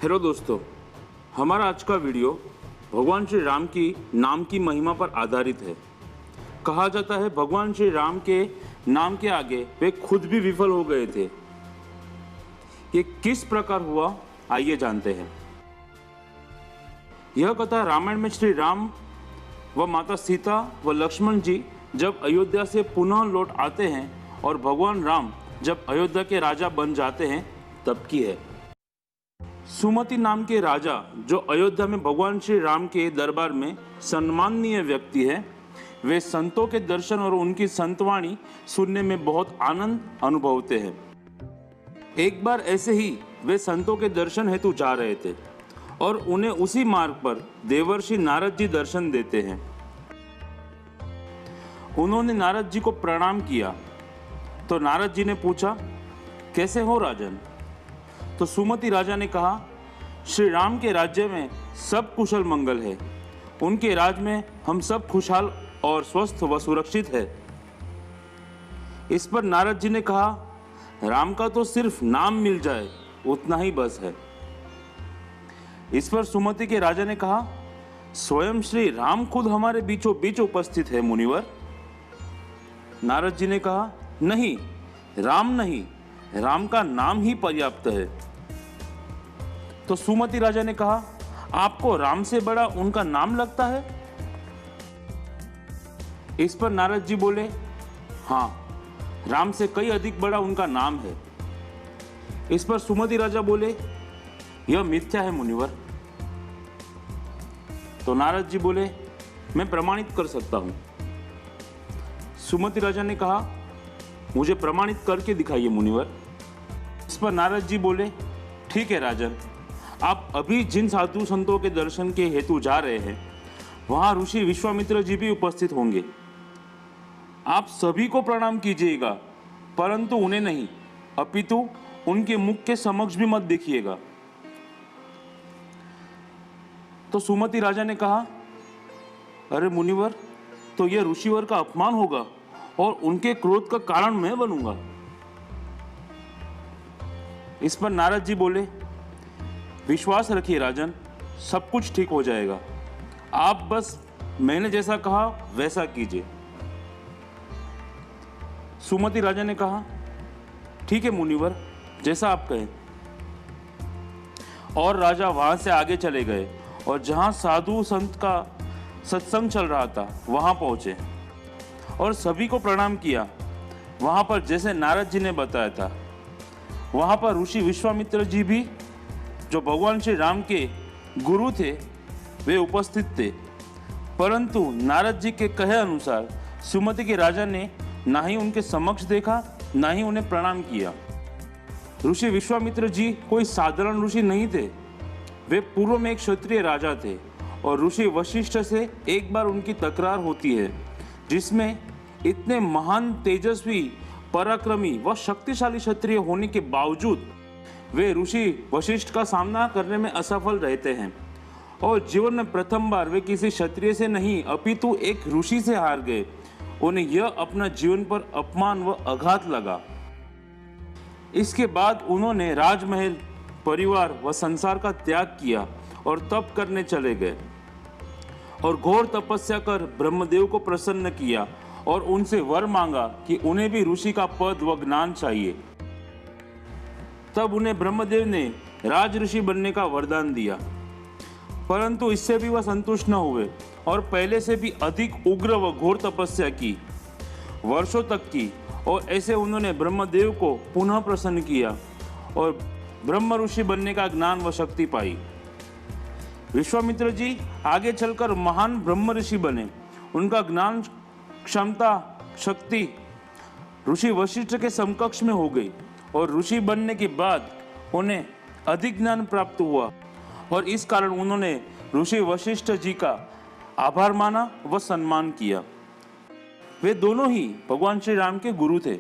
Hello दोस्तों, हमारा आज का वीडियो भगवान श्री राम की नाम की महिमा पर आधारित है। कहा जाता है भगवान श्री राम के नाम के आगे वे खुद भी विफल हो गए थे। ये किस प्रकार हुआ, आइए जानते हैं। यह कथा रामायण में श्री राम व माता सीता व लक्ष्मण जी जब अयोध्या से पुनः लौट आते हैं और भगवान राम जब अयोध्या के राजा बन जाते हैं तब की है। सुमति नाम के राजा जो अयोध्या में भगवान श्री राम के दरबार में सम्माननीय व्यक्ति है, वे संतों के दर्शन और उनकी संतवाणी सुनने में बहुत आनंद अनुभवते हैं। एक बार ऐसे ही वे संतों के दर्शन हेतु जा रहे थे और उन्हें उसी मार्ग पर देवर्षि नारद जी दर्शन देते हैं। उन्होंने नारद जी को प्रणाम किया तो नारद जी ने पूछा, कैसे हो राजन? तो सुमति राजा ने कहा, श्री राम के राज्य में सब कुशल मंगल है। उनके राज में हम सब खुशहाल और स्वस्थ व सुरक्षित है। इस पर नारद जी ने कहा, राम का तो सिर्फ नाम मिल जाए उतना ही बस है। इस पर सुमति के राजा ने कहा, स्वयं श्री राम खुद हमारे बीचों बीच उपस्थित है मुनिवर। नारद जी ने कहा, नहीं, राम नहीं, राम का नाम ही पर्याप्त है। तो सुमति राजा ने कहा, आपको राम से बड़ा उनका नाम लगता है? इस पर नारद जी बोले, हाँ, राम से कई अधिक बड़ा उनका नाम है। इस पर सुमति राजा बोले, यह मिथ्या है मुनिवर। तो नारद जी बोले, मैं प्रमाणित कर सकता हूं। सुमति राजा ने कहा, मुझे प्रमाणित करके दिखाइए मुनिवर। इस पर नारद जी बोले, ठीक है राजन, आप अभी जिन साधु संतों के दर्शन के हेतु जा रहे हैं वहां ऋषि विश्वामित्र जी भी उपस्थित होंगे। आप सभी को प्रणाम कीजिएगा, परंतु उन्हें नहीं, अपितु उनके मुख के समक्ष भी मत देखिएगा। तो सुमति राजा ने कहा, अरे मुनिवर, तो यह ऋषिवर का अपमान होगा और उनके क्रोध का कारण मैं बनूंगा। इस पर नारद जी बोले, विश्वास रखिए राजन, सब कुछ ठीक हो जाएगा। आप बस मैंने जैसा कहा वैसा कीजिए। सुमति राजा ने कहा, ठीक है मुनिवर, जैसा आप कहें। और राजा वहां से आगे चले गए और जहां साधु संत का सत्संग चल रहा था वहां पहुंचे और सभी को प्रणाम किया। वहां पर जैसे नारद जी ने बताया था, वहां पर ऋषि विश्वामित्र जी भी, जो भगवान श्री राम के गुरु थे, वे उपस्थित थे। परंतु नारद जी के कहे अनुसार सुमति के राजा ने ना ही उनके समक्ष देखा, ना ही उन्हें प्रणाम किया। ऋषि विश्वामित्र जी कोई साधारण ऋषि नहीं थे। वे पूर्व में एक क्षत्रिय राजा थे और ऋषि वशिष्ठ से एक बार उनकी तकरार होती है, जिसमें इतने महान, तेजस्वी, पराक्रमी व शक्तिशाली क्षत्रिय होने के बावजूद वे ऋषि वशिष्ठ का सामना करने में असफल रहते हैं और जीवन में प्रथम बार वे किसी क्षत्रिय से नहीं अपितु एक ऋषि से हार गए। उन्हें यह अपना जीवन पर अपमान व आघात लगा। इसके बाद उन्होंने राजमहल, परिवार व संसार का त्याग किया और तप करने चले गए और घोर तपस्या कर ब्रह्मदेव को प्रसन्न किया और उनसे वर मांगा कि उन्हें भी ऋषि का पद व ज्ञान चाहिए। तब उन्हें ब्रह्मदेव ने राज ऋषि बनने का वरदान दिया, परंतु इससे भी वह संतुष्ट न हुए और पहले से भी अधिक उग्र व घोर तपस्या की, वर्षों तक की। और ऐसे उन्होंने ब्रह्मदेव को पुनः प्रसन्न किया और ब्रह्म ऋषि बनने का ज्ञान व शक्ति पाई। विश्वामित्र जी आगे चलकर महान ब्रह्म ऋषि बने। उनका ज्ञान, क्षमता, शक्ति ऋषि वशिष्ठ के समकक्ष में हो गई और ऋषि बनने के बाद उन्हें अधिक ज्ञान प्राप्त हुआ और इस कारण उन्होंने ऋषि वशिष्ठ जी का आभार माना व सम्मान किया। वे दोनों ही भगवान श्री राम के गुरु थे।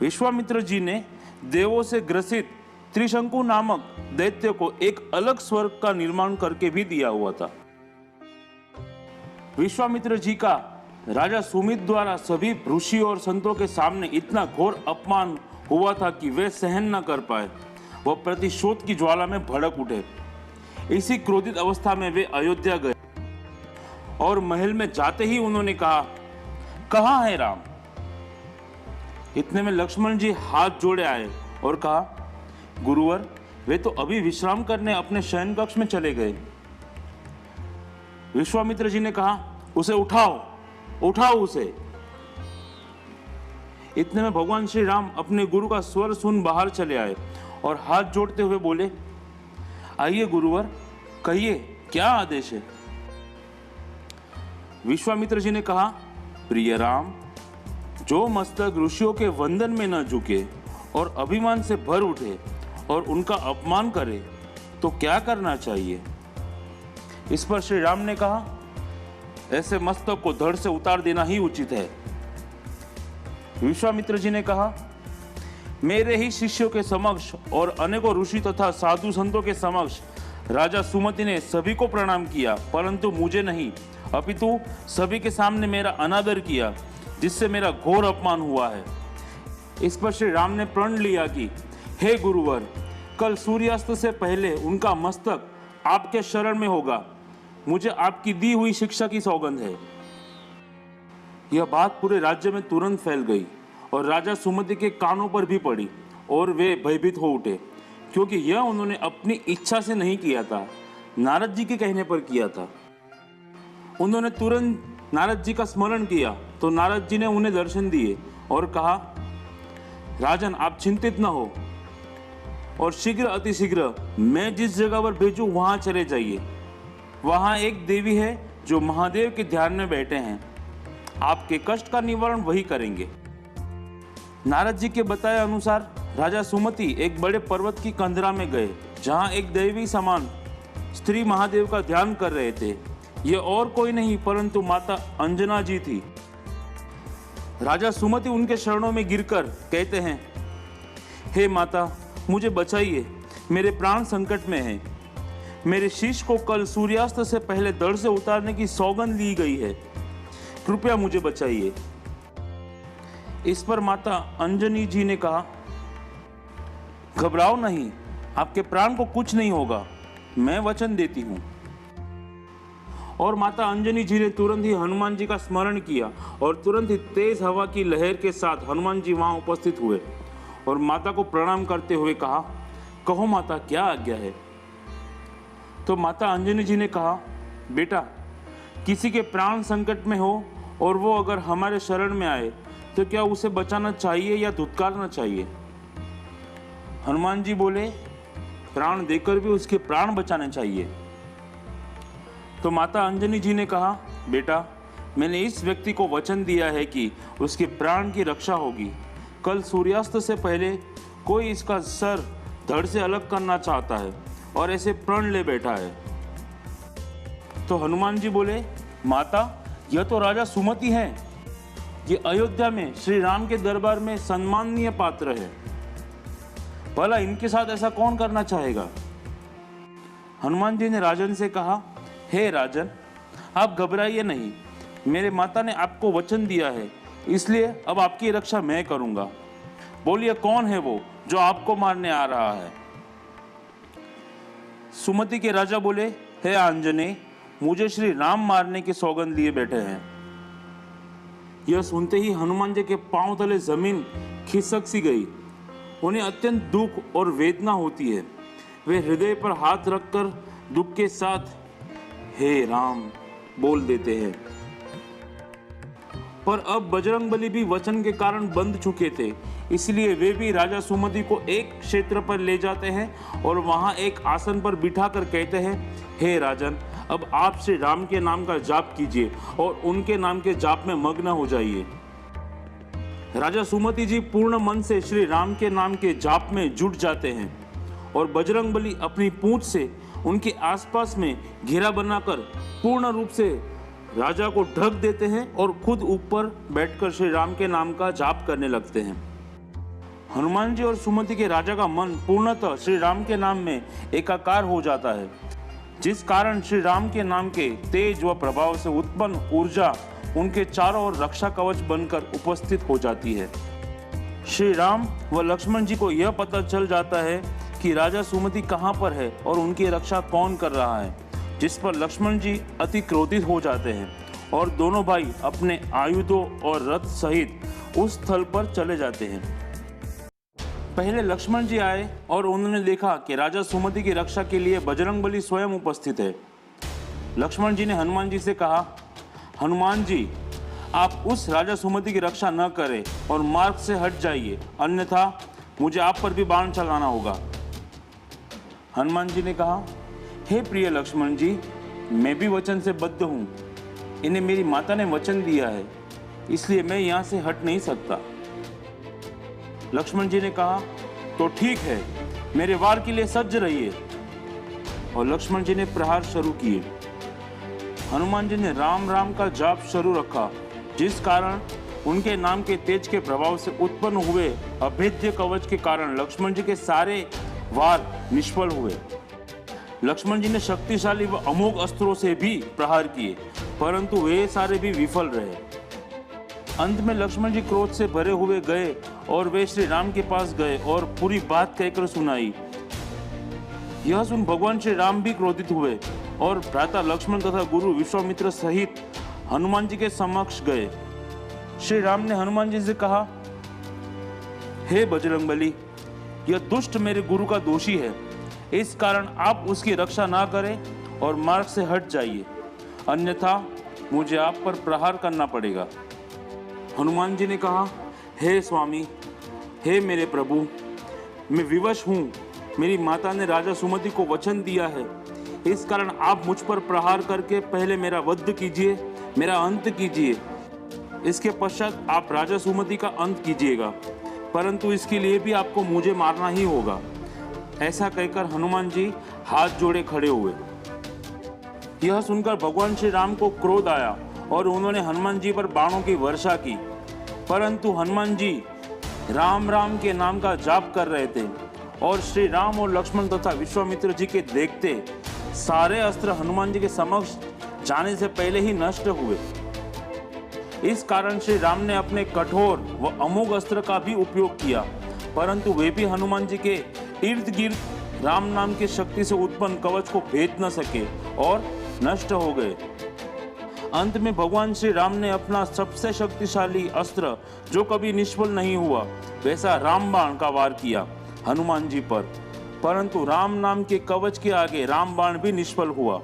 विश्वामित्र जी ने देवों से ग्रसित त्रिशंकु नामक दैत्य को एक अलग स्वर्ग का निर्माण करके भी दिया हुआ था। विश्वामित्र जी का राजा सुमित द्वारा सभी ऋषि और संतों के सामने इतना घोर अपमान हुआ था कि वे सहन न कर पाए वह प्रतिशोध की ज्वाला में भड़क उठे। इसी क्रोधित अवस्था में वे अयोध्या गए और महल में जाते ही उन्होंने कहा, कहाँ है राम? इतने में लक्ष्मण जी हाथ जोड़े आए और कहा, गुरुवर, वे तो अभी विश्राम करने अपने शयन कक्ष में चले गए। विश्वामित्र जी ने कहा, उसे उठाओ, उठाओ उसे। इतने में भगवान श्री राम अपने गुरु का स्वर सुन बाहर चले आए और हाथ जोड़ते हुए बोले, आइए गुरुवर, कहिए क्या आदेश है? विश्वामित्र जी ने कहा, प्रिय राम, जो मस्तक ऋषियों के वंदन में न झुके और अभिमान से भर उठे और उनका अपमान करे तो क्या करना चाहिए? इस पर श्री राम ने कहा, ऐसे मस्तक को धड़ से उतार देना ही उचित है। विश्वामित्र जी ने कहा, मेरे ही शिष्यों के समक्ष और अनेकों ऋषि तथा साधु संतों के समक्ष राजा सुमति ने सभी को प्रणाम किया, परंतु मुझे नहीं, अपितु सभी के सामने मेरा अनादर किया, जिससे मेरा घोर अपमान हुआ है। इस पर श्री राम ने प्रण लिया कि हे गुरुवर, कल सूर्यास्त से पहले उनका मस्तक आपके शरण में होगा। मुझे आपकी दी हुई शिक्षा की सौगंध है। यह बात पूरे राज्य में तुरंत फैल गई और राजा सुमति के कानों पर भी पड़ी और वे भयभीत हो उठे, क्योंकि यह उन्होंने अपनी इच्छा से नहीं किया था, नारद जी के कहने पर किया था। उन्होंने तुरंत नारद जी का स्मरण किया तो नारद जी ने उन्हें दर्शन दिए और कहा, राजन, आप चिंतित न हो और शीघ्र अतिशीघ्र मैं जिस जगह पर भेजूं वहां चले जाइए। वहां एक देवी है जो महादेव के ध्यान में बैठे हैं, आपके कष्ट का निवारण वही करेंगे। नारद जी के बताए अनुसार राजा सुमति एक बड़े पर्वत की कंदरा में गए, जहां एक देवी समान स्त्री महादेव का ध्यान कर रहे थे। यह और कोई नहीं परंतु माता अंजना जी थी। राजा सुमति उनके चरणों में गिरकर कहते हैं, हे माता, मुझे बचाइए, मेरे प्राण संकट में हैं। मेरे शिष्य को कल सूर्यास्त से पहले धड़ से उतारने की सौगंध ली गई है, कृपया मुझे बचाइए। इस पर माता अंजनी जी ने कहा, घबराओ नहीं, आपके प्राण को कुछ नहीं होगा, मैं वचन देती हूं। और माता अंजनी जी ने तुरंत ही हनुमान जी का स्मरण किया और तुरंत ही तेज हवा की लहर के साथ हनुमान जी वहां उपस्थित हुए और माता को प्रणाम करते हुए कहा, कहो माता, क्या आज्ञा है? तो माता अंजनी जी ने कहा, बेटा, किसी के प्राण संकट में हो और वो अगर हमारे शरण में आए तो क्या उसे बचाना चाहिए या धुतकारना चाहिए? हनुमान जी बोले, प्राण देकर भी उसके प्राण बचाने चाहिए। तो माता अंजनी जी ने कहा, बेटा, मैंने इस व्यक्ति को वचन दिया है कि उसके प्राण की रक्षा होगी। कल सूर्यास्त से पहले कोई इसका सर धड़ से अलग करना चाहता है और ऐसे प्रण ले बैठा है। तो हनुमान जी बोले, माता, यह तो राजा सुमति है। ये अयोध्या में श्री राम के दरबार में सम्माननीय पात्र है, भला इनके साथ ऐसा कौन करना चाहेगा? हनुमान जी ने राजन से कहा, हे राजन, आप घबराइए नहीं, मेरे माता ने आपको वचन दिया है, इसलिए अब आपकी रक्षा मैं करूंगा। बोलिए, कौन है वो जो आपको मारने आ रहा है? सुमति के राजा बोले, हे आंजने, मुझे श्री राम मारने की सौगंध लिए बैठे हैं। यह सुनते ही हनुमान जी के पांव तले जमीन खिसक सी गई। उन्हें अत्यंत दुख और वेदना होती है। वे हृदय पर हाथ रखकर दुख के साथ हे राम बोल देते हैं। पर अब बजरंगबली भी वचन के कारण बंध चुके थे, इसलिए वे भी राजा सुमति को एक क्षेत्र पर ले जाते हैं और वहां एक आसन पर बिठाकर कहते हैं, हे राजन, अब आप श्री राम के नाम का जाप कीजिए और उनके नाम के जाप में मग्न हो जाइए। राजा सुमति जी पूर्ण मन से श्री राम के नाम के जाप में जुट जाते हैं और बजरंगबली अपनी पूंछ से उनके आसपास में घेरा बनाकर पूर्ण रूप से राजा को ढक देते हैं और खुद ऊपर बैठकर श्री राम के नाम का जाप करने लगते हैं। हनुमान जी और सुमति के राजा का मन पूर्णतः श्री राम के नाम में एकाकार हो जाता है, जिस कारण श्री राम के नाम के तेज व प्रभाव से उत्पन्न ऊर्जा उनके चारों ओर रक्षा कवच बनकर उपस्थित हो जाती है। श्री राम व लक्ष्मण जी को यह पता चल जाता है कि राजा सुमति कहाँ पर है और उनकी रक्षा कौन कर रहा है, जिस पर लक्ष्मण जी अति क्रोधित हो जाते हैं और दोनों भाई अपने आयुधों और रथ सहित उस स्थल पर चले जाते हैं। पहले लक्ष्मण जी आए और उन्होंने देखा कि राजा सुमति की रक्षा के लिए बजरंगबली स्वयं उपस्थित है। लक्ष्मण जी ने हनुमान जी से कहा, हनुमान जी, आप उस राजा सुमति की रक्षा न करें और मार्ग से हट जाइए, अन्यथा मुझे आप पर भी बाण चलाना होगा। हनुमान जी ने कहा, हे प्रिय लक्ष्मण जी, मैं भी वचन से बद्ध हूँ। इन्हें मेरी माता ने वचन दिया है, इसलिए मैं यहाँ से हट नहीं सकता। लक्ष्मण जी ने कहा, तो ठीक है, मेरे वार के लिए सज्ज रहिए। और लक्ष्मण जी ने प्रहार शुरू किए। हनुमान जी ने राम राम का जाप शुरू रखा, जिस कारण उनके नाम के तेज के प्रभाव से उत्पन्न हुए अभेद्य कवच के कारण लक्ष्मण जी के सारे वार निष्फल हुए। लक्ष्मण जी ने शक्तिशाली व अमोघ अस्त्रों से भी प्रहार किए, परंतु वे सारे भी विफल रहे। अंत में लक्ष्मण जी क्रोध से भरे हुए गए और वे श्री राम के पास गए और पूरी बात कहकर सुनाई। यह सुन भगवान श्री राम भी क्रोधित हुए और भ्राता लक्ष्मण तथा गुरु विश्वामित्र सहित हनुमान जी के समक्ष गए। श्री राम ने हनुमान जी से कहा, हे बजरंगबली, यह दुष्ट मेरे गुरु का दोषी है, इस कारण आप उसकी रक्षा ना करें और मार्ग से हट जाइए, अन्यथा मुझे आप पर प्रहार करना पड़ेगा। हनुमान जी ने कहा, हे स्वामी, हे मेरे प्रभु, मैं विवश हूँ। मेरी माता ने राजा सुमति को वचन दिया है, इस कारण आप मुझ पर प्रहार करके पहले मेरा वध कीजिए, मेरा अंत कीजिए। इसके पश्चात आप राजा सुमति का अंत कीजिएगा, परंतु इसके लिए भी आपको मुझे मारना ही होगा। ऐसा कहकर हनुमान जी हाथ जोड़े खड़े हुए। यह सुनकर भगवान श्री राम को क्रोध आया और उन्होंने हनुमान जी पर बाणों की वर्षा की, परंतु हनुमान जी राम राम के नाम का जाप कर रहे थे और श्री राम और लक्ष्मण तथा विश्वामित्र जी के देखते सारे अस्त्र हनुमान जी के समक्ष जाने से पहले ही नष्ट हुए। इस कारण श्री राम ने अपने कठोर व अमोघ अस्त्र का भी उपयोग किया, परंतु वे भी हनुमान जी के इर्द गिर्द राम नाम की शक्ति से उत्पन्न कवच को भेद न सके और नष्ट हो गए। अंत में भगवान श्री राम ने अपना सबसे शक्तिशाली अस्त्र, जो कभी निष्फल नहीं हुआ, वैसा रामबाण का वार किया हनुमान जी पर, परंतु राम नाम के कवच के आगे रामबाण भी निष्फल हुआ।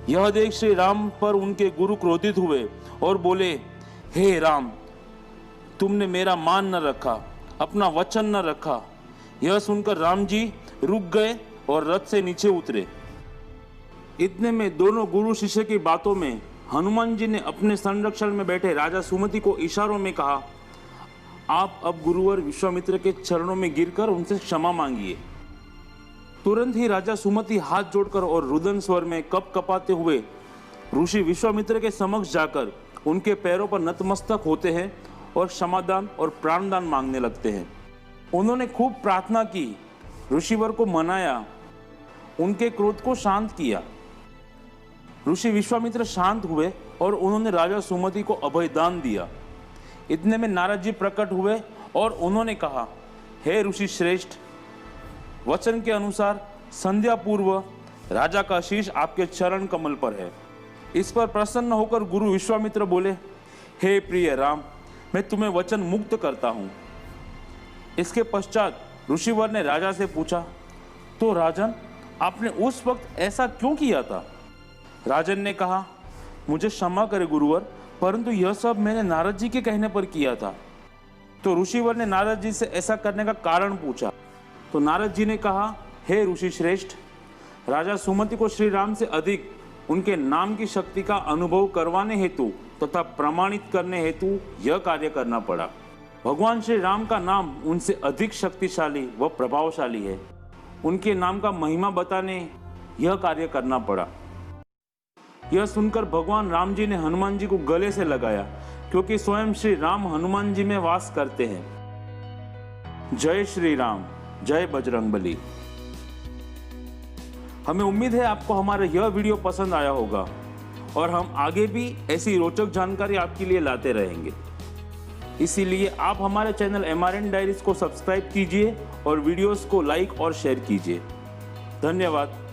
यह देख श्री राम पर उनके गुरु क्रोधित हुए और बोले, हे राम, तुमने मेरा मान न रखा, अपना वचन न रखा। यह सुनकर राम जी रुक गए और रथ से नीचे उतरे। इतने में दोनों गुरु शिष्य की बातों में हनुमान जी ने अपने संरक्षण में बैठे राजा सुमति को इशारों में कहा, आप अब गुरुवर विश्वामित्र के चरणों में गिरकर उनसे क्षमा मांगिए। तुरंत ही राजा सुमति हाथ जोड़कर और रुदन स्वर में कप कपाते हुए ऋषि विश्वामित्र के समक्ष जाकर उनके पैरों पर नतमस्तक होते हैं और क्षमादान और प्राणदान मांगने लगते हैं। उन्होंने खूब प्रार्थना की, ऋषिवर को मनाया, उनके क्रोध को शांत किया। ऋषि विश्वामित्र शांत हुए और उन्होंने राजा सुमति को अभयदान दिया। इतने में नारद जी प्रकट हुए और उन्होंने कहा, हे ऋषि श्रेष्ठ, वचन के अनुसार संध्या पूर्व राजा का शीश आपके चरण कमल पर है। इस पर प्रसन्न होकर गुरु विश्वामित्र बोले, हे प्रिय राम, मैं तुम्हें वचन मुक्त करता हूं। इसके पश्चात ऋषिवर ने राजा से पूछा, तो राजन, आपने उस वक्त ऐसा क्यों किया था? राजन ने कहा, मुझे क्षमा करे गुरुवर, परंतु यह सब मैंने नारद जी के कहने पर किया था। तो ऋषिवर ने नारद जी से ऐसा करने का कारण पूछा। तो नारद जी ने कहा, हे ऋषि श्रेष्ठ, राजा सुमति को श्री राम से अधिक उनके नाम की शक्ति का अनुभव करवाने हेतु तथा प्रमाणित करने हेतु यह कार्य करना पड़ा। भगवान श्री राम का नाम उनसे अधिक शक्तिशाली व प्रभावशाली है। उनके नाम का महिमा बताने यह कार्य करना पड़ा। यह सुनकर भगवान राम जी ने हनुमान जी को गले से लगाया, क्योंकि स्वयं श्री राम हनुमान जी में वास करते हैं। जय श्री राम, जय बजरंगबली। हमें उम्मीद है आपको हमारा यह वीडियो पसंद आया होगा और हम आगे भी ऐसी रोचक जानकारी आपके लिए लाते रहेंगे। इसीलिए आप हमारे चैनल MRN डायरीज को सब्सक्राइब कीजिए और वीडियोस को लाइक और शेयर कीजिए। धन्यवाद।